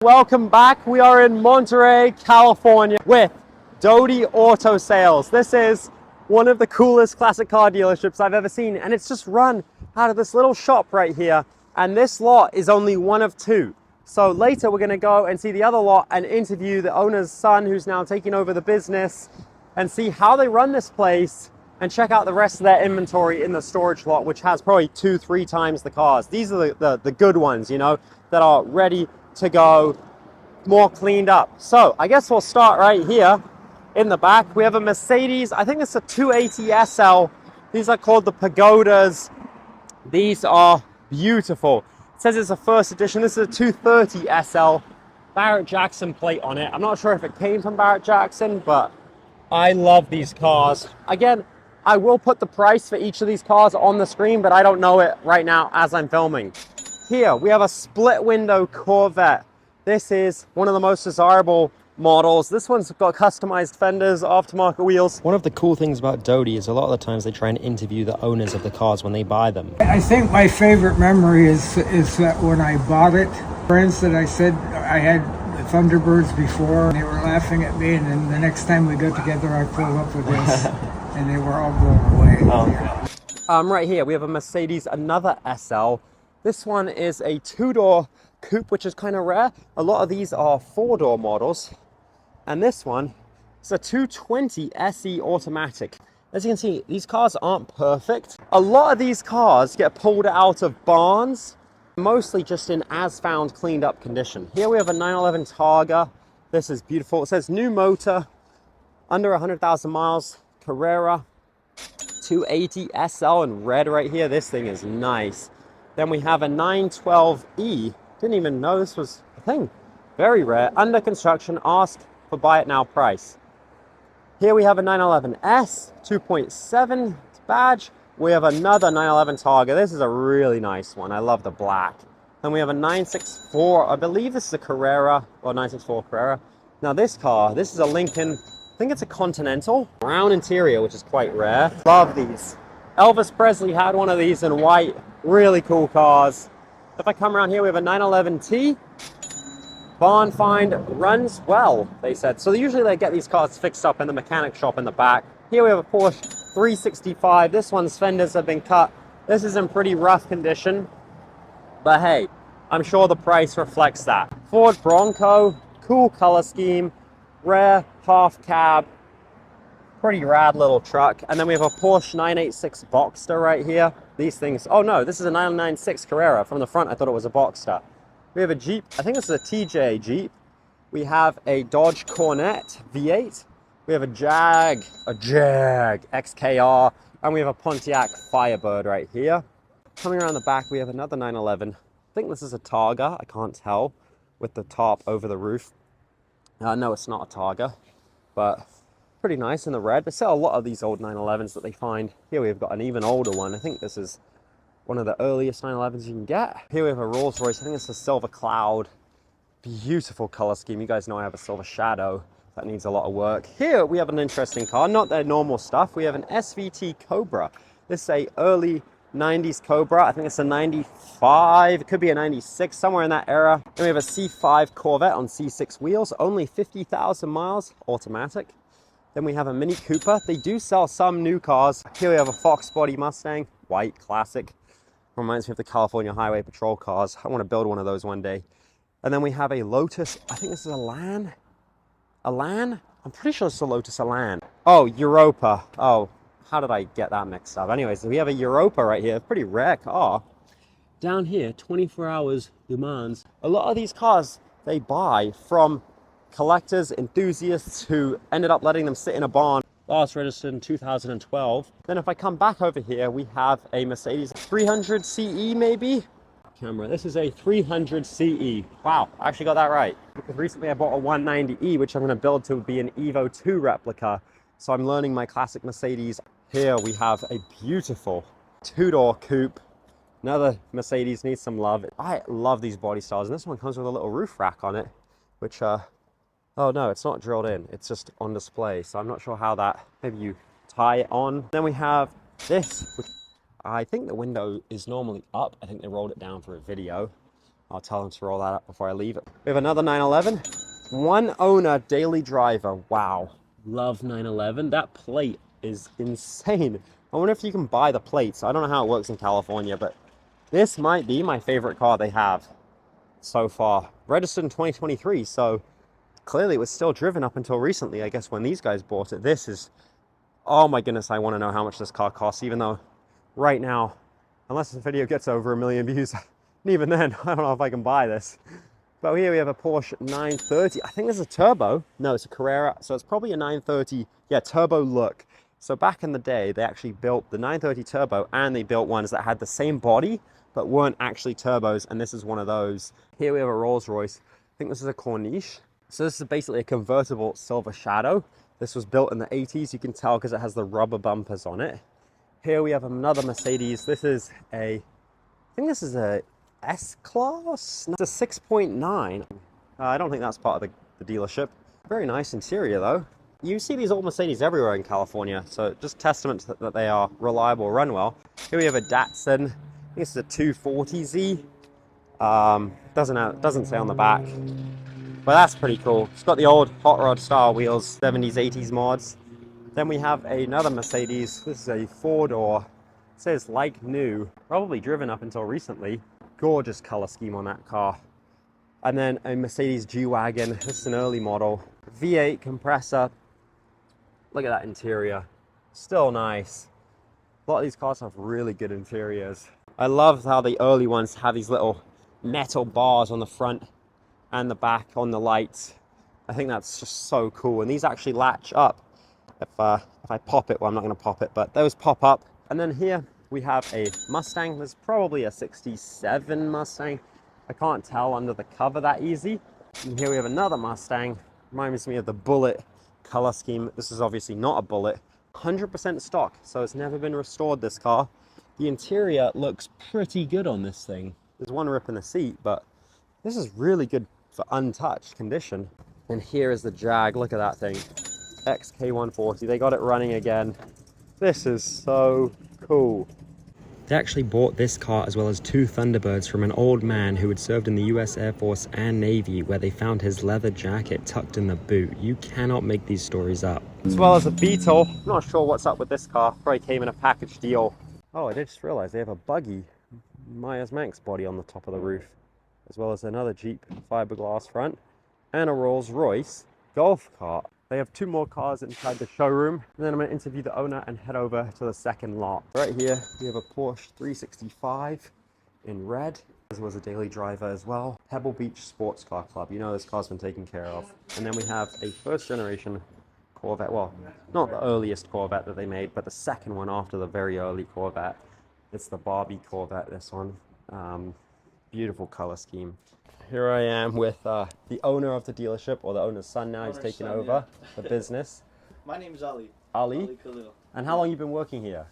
Welcome back. We are in Monterey, California with Dodi Auto Sales. This is one of the coolest classic car dealerships I've ever seen, and it's just run out of this little shop right here. And this lot is only one of two. So later we're gonna go and see the other lot and interview the owner's son who's now taking over the business and see how they run this place and check out the rest of their inventory in the storage lot, which has probably 2-3 times the cars. These are the good ones, you know, that are ready to go, more cleaned up. So I guess we'll start right here in the back. We have a Mercedes, I think it's a 280 SL. These are called the Pagodas. These are beautiful. It says it's a first edition. This is a 230 SL, Barrett Jackson plate on it. I'm not sure if it came from Barrett Jackson, but I love these cars. Again, I will put the price for each of these cars on the screen, but I don't know it right now as I'm filming. Here we have a split window Corvette. This is one of the most desirable models. This one's got customized fenders, aftermarket wheels. One of the cool things about Dodi is a lot of the times they try and interview the owners of the cars when they buy them. I think my favorite memory is that when I bought it, friends that I said I had Thunderbirds before, they were laughing at me, and then the next time we got together I pulled up with this and they were all blown away. Right here we have a Mercedes, another SL. This one is a 2-door coupe, which is kind of rare. A lot of these are 4-door models. And this one is a 220 SE automatic. As you can see, these cars aren't perfect. A lot of these cars get pulled out of barns, mostly just in as found cleaned up condition. Here we have a 911 Targa. This is beautiful. It says new motor, under 100,000 miles, Carrera, 280 SL in red right here. This thing is nice. Then we have a 912E. Didn't even know this was a thing. Very rare. Under construction. Ask for buy it now price. Here we have a 911S 2.7 badge. We have another 911 Targa. This is a really nice one. I love the black. Then we have a 964. I believe this is a Carrera or 964 Carrera. Now this car, this is a Lincoln. I think it's a Continental. Brown interior, which is quite rare. Love these. Elvis Presley had one of these in white. Really cool cars. If I come around here, we have a 911T. Barnfind runs well, they said. So usually they get these cars fixed up in the mechanic shop in the back. Here we have a Porsche 365. This one's fenders have been cut. This is in pretty rough condition. But hey, I'm sure the price reflects that. Ford Bronco, cool color scheme, rare half cab. Pretty rad little truck. And then we have a Porsche 986 Boxster right here. These things, oh no, this is a 996 Carrera. From the front, I thought it was a Boxster. We have a Jeep, I think this is a TJ Jeep. We have a Dodge Cornet V8. We have a Jag XKR, and we have a Pontiac Firebird right here. Coming around the back, we have another 911. I think this is a Targa, I can't tell, with the top over the roof. No, it's not a Targa, but pretty nice in the red. They sell a lot of these old 911s that they find. Here we've got an even older one. I think this is one of the earliest 911s you can get. Here we have a Rolls Royce. I think it's a Silver Cloud. Beautiful color scheme. You guys know I have a Silver Shadow. That needs a lot of work. Here we have an interesting car, not their normal stuff. We have an SVT Cobra. This is a early 90s Cobra. I think it's a 95, it could be a 96, somewhere in that era. Then we have a C5 Corvette on C6 wheels, only 50,000 miles, automatic. Then we have a Mini Cooper. They do sell some new cars. Here we have a Fox Body Mustang, white, classic. Reminds me of the California Highway Patrol cars. I want to build one of those one day. And then we have a Lotus, I think this is a Elan? Elan? I'm pretty sure it's a Lotus Elan. Oh, Europa. Oh, how did I get that mixed up? Anyways, we have a Europa right here, pretty rare car. Down here, 24 hours demands. A lot of these cars they buy from collectors, enthusiasts who ended up letting them sit in a barn. Last registered in 2012. Then if I come back over here, we have a Mercedes 300 CE maybe? Camera, this is a 300 CE. Wow, I actually got that right. Because recently I bought a 190E, which I'm gonna build to be an Evo 2 replica. So I'm learning my classic Mercedes. Here we have a beautiful 2-door coupe. Another Mercedes needs some love. I love these body styles. And this one comes with a little roof rack on it, which oh no, it's not drilled in, it's just on display. So I'm not sure how that, maybe you tie it on. Then we have this, which I think the window is normally up. I think they rolled it down for a video. I'll tell them to roll that up before I leave it. We have another 911. One owner daily driver. Wow. Love 911. That plate is insane. I wonder if you can buy the plates. I don't know how it works in California, but this might be my favorite car they have so far. Registered in 2023, so clearly it was still driven up until recently, I guess, when these guys bought it. This is, oh my goodness, I want to know how much this car costs, even though right now, unless the video gets over 1 million views, and even then, I don't know if I can buy this. But here we have a Porsche 930. I think this is a turbo. No, it's a Carrera, so it's probably a 930, yeah, turbo look. So back in the day, they actually built the 930 turbo, and they built ones that had the same body, but weren't actually turbos, and this is one of those. Here we have a Rolls Royce. I think this is a Corniche. So this is basically a convertible Silver Shadow. This was built in the 80s, you can tell because it has the rubber bumpers on it. Here we have another Mercedes. This is I think this is a S-Class? It's a 6.9. I don't think that's part of the dealership. Very nice interior though. You see these old Mercedes everywhere in California, so just testament that they are reliable, run well. Here we have a Datsun. I think this is a 240Z. Doesn't say on the back, but that's pretty cool. It's got the old hot rod style wheels, 70s, 80s mods. Then we have another Mercedes. This is a four-door. It says like new, probably driven up until recently. Gorgeous color scheme on that car. And then a Mercedes G-Wagon. This is an early model. V8 compressor. Look at that interior. Still nice. A lot of these cars have really good interiors. I love how the early ones have these little metal bars on the front and the back on the lights. I think that's just so cool. And these actually latch up. If I pop it, well, I'm not going to pop it, but those pop up. And then here we have a Mustang. There's probably a 67 Mustang. I can't tell under the cover that easy. And here we have another Mustang. Reminds me of the Bullet color scheme. This is obviously not a Bullet. 100% stock, so it's never been restored, this car. The interior looks pretty good on this thing. There's one rip in the seat, but this is really good for untouched condition. And here is the Jag. Look at that thing. XK140. They got it running again. This is so cool. They actually bought this car as well as two Thunderbirds from an old man who had served in the US Air Force and Navy, where they found his leather jacket tucked in the boot. You cannot make these stories up. As well as a Beetle. I'm not sure what's up with this car. Probably came in a package deal. Oh, I did just realize they have a buggy, Myers Manx body on the top of the roof, as well as another Jeep fiberglass front and a Rolls Royce golf cart. They have two more cars inside the showroom, and then I'm going to interview the owner and head over to the second lot. Right here, we have a Porsche 365 in red. This was a daily driver as well. Pebble Beach Sports Car Club. You know this car's been taken care of. And then we have a first generation Corvette. Well, not the earliest Corvette that they made, but the second one after the very early Corvette. It's the Barbie Corvette, this one. Beautiful color scheme. Here I am with the owner of the dealership, or the owner's son now. He's taking over the business. My name is Ali. Ali? Khalil. And how long you been working here?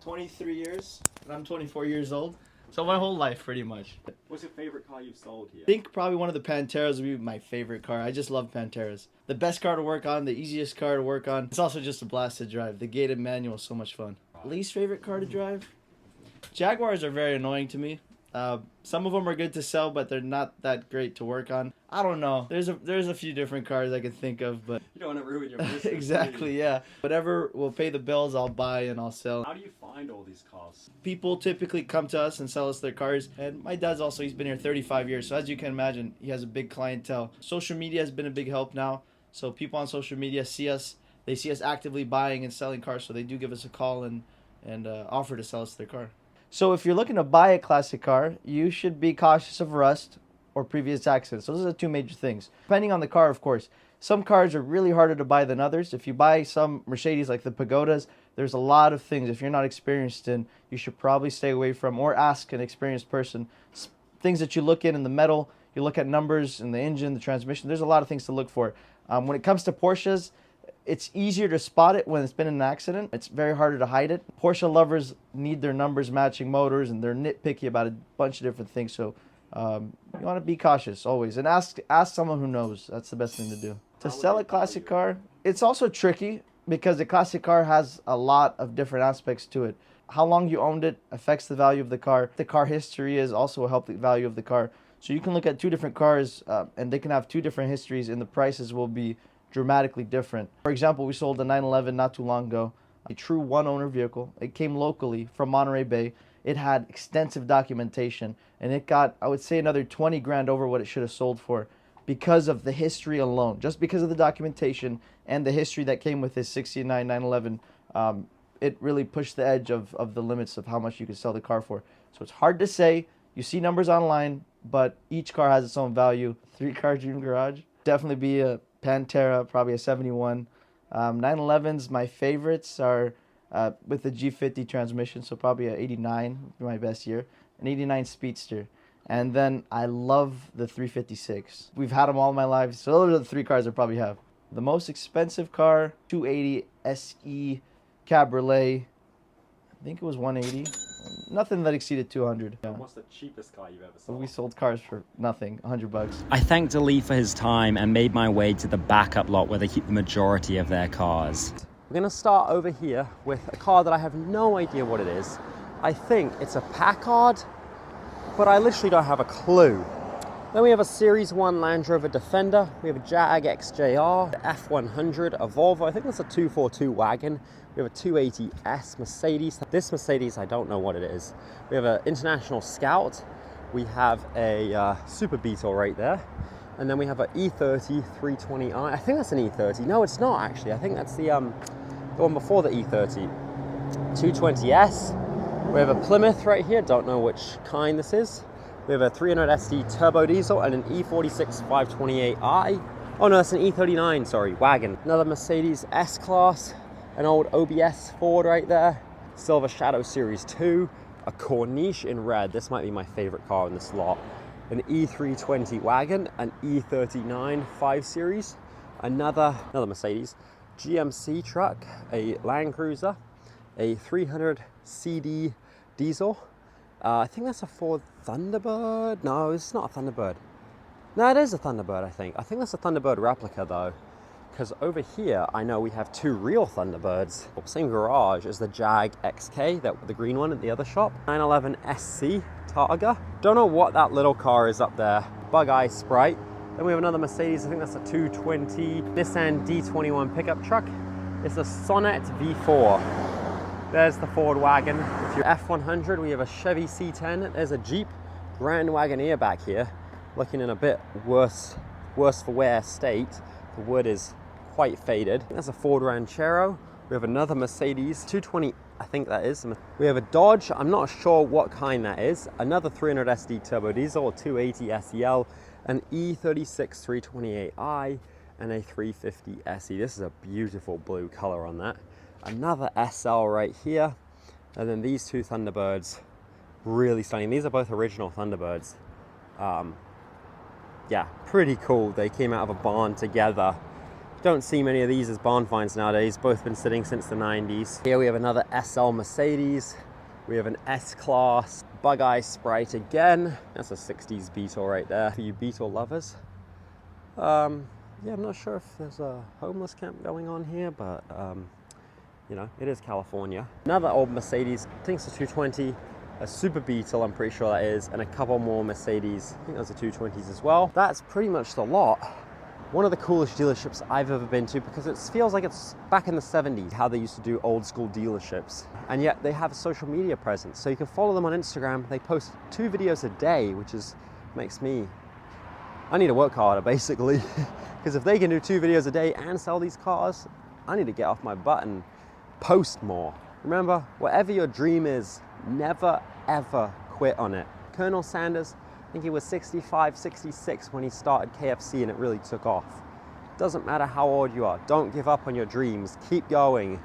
23 years, and I'm 24 years old. So my whole life, pretty much. What's your favorite car you've sold here? I think probably one of the Panteras would be my favorite car. I just love Panteras. The best car to work on, the easiest car to work on. It's also just a blast to drive. The gated manual is so much fun. Least favorite car to drive? Jaguars are very annoying to me. Some of them are good to sell, but they're not that great to work on. I don't know. There's a few different cars I can think of, but you don't want to ruin your business. exactly, yeah. Whatever will pay the bills, I'll buy and I'll sell. How do you find all these cars? People typically come to us and sell us their cars, and my dad's also, he's been here 35 years, so as you can imagine, he has a big clientele. Social media has been a big help now, so people on social media see us, they see us actively buying and selling cars, so they do give us a call and offer to sell us their car. So if you're looking to buy a classic car, you should be cautious of rust or previous accidents. Those are the two major things. Depending on the car, of course. Some cars are really harder to buy than others. If you buy some Mercedes like the Pagodas, there's a lot of things if you're not experienced in, you should probably stay away from, or ask an experienced person. Things that you look in the metal, you look at numbers in the engine, the transmission. There's a lot of things to look for. When it comes to Porsches, it's easier to spot it when it's been in an accident. It's very harder to hide it. Porsche lovers need their numbers matching motors, and they're nitpicky about a bunch of different things. So you want to be cautious always, and ask someone who knows. That's the best thing to do. To sell a classic car, it's also tricky because the classic car has a lot of different aspects to it. How long you owned it affects the value of the car. The car history is also a help the value of the car. So you can look at two different cars and they can have two different histories and the prices will be dramatically different. For example, we sold a 911 not too long ago, a true one-owner vehicle. It came locally from Monterey Bay. It had extensive documentation and it got, I would say, another 20 grand over what it should have sold for because of the history alone. Just because of the documentation and the history that came with this 69 911, it really pushed the edge of the limits of how much you could sell the car for. So it's hard to say. You see numbers online, but each car has its own value. 3-car dream garage. Definitely be a Pantera, probably a 71. 911s, my favorites are with the G50 transmission, so probably a 89 would be my best year. An 89 Speedster. And then I love the 356. We've had them all my life, so those are the 3 cars I probably have. The most expensive car, 280 SE Cabriolet. I think it was 180. Nothing that exceeded 200. Yeah. What's the cheapest car you've ever sold? We sold cars for nothing, $100. I thanked Ali for his time and made my way to the backup lot where they keep the majority of their cars. We're going to start over here with a car that I have no idea what it is. I think it's a Packard, but I literally don't have a clue. Then we have a Series 1 Land Rover Defender. We have a Jag XJR, the F100, a Volvo. I think that's a 242 wagon. We have a 280S Mercedes. This Mercedes, I don't know what it is. We have an International Scout. We have a Super Beetle right there. And then we have an E30 320i. I think that's an E30. No, it's not actually. I think that's the one before the E30. 220S. We have a Plymouth right here. Don't know which kind this is. We have a 300 SD turbo diesel and an E46 528i. Oh no, that's an E39, sorry, wagon. Another Mercedes S-Class, an old OBS Ford right there. Silver Shadow Series 2, a Corniche in red. This might be my favorite car in this lot. An E320 wagon, an E39 5 Series, another Mercedes, GMC truck, a Land Cruiser, a 300 CD diesel. I think that's a Ford Thunderbird. No, it's not a Thunderbird. No, it is a Thunderbird, I think. I think that's a Thunderbird replica, though. Because over here, I know we have 2 real Thunderbirds. Same garage as the Jag XK, the green one at the other shop. 911 SC Targa. Don't know what that little car is up there. Bug-Eye Sprite. Then we have another Mercedes. I think that's a 220 Nissan D21 pickup truck. It's a Sonnet V4. There's the Ford wagon. If you're F100, we have a Chevy C10. There's a Jeep Grand Wagoneer back here, looking in a bit worse for wear state. The wood is quite faded. There's a Ford Ranchero. We have another Mercedes 220, I think that is. We have a Dodge. I'm not sure what kind that is. Another 300 SD turbo diesel, a 280 SEL, an E36 328i, and a 350 SE. This is a beautiful blue color on that. Another SL right here, and then these 2 Thunderbirds, really stunning. These are both original Thunderbirds. Yeah, pretty cool. They came out of a barn together. Don't see many of these as barn finds nowadays. Both been sitting since the 90s. Here we have another SL Mercedes. We have an S-Class, Bug-Eye Sprite again. That's a 60s Beetle right there for you Beetle lovers. Yeah, I'm not sure if there's a homeless camp going on here, but you know, it is California. Another old Mercedes, I think it's a 220, a Super Beetle, I'm pretty sure that is, and a couple more Mercedes. I think those are 220s as well. That's pretty much the lot. One of the coolest dealerships I've ever been to, because it feels like it's back in the 70s, how they used to do old school dealerships. And yet they have a social media presence. So you can follow them on Instagram. They post 2 videos a day, which makes me, I need to work harder basically. Because if they can do 2 videos a day and sell these cars, I need to get off my butt and post more. Remember, whatever your dream is, never ever quit on it. Colonel Sanders, I think he was 65, 66 when he started KFC and it really took off. Doesn't matter how old you are, don't give up on your dreams, keep going.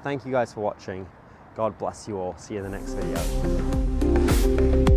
Thank you guys for watching. God bless you all. See you in the next video.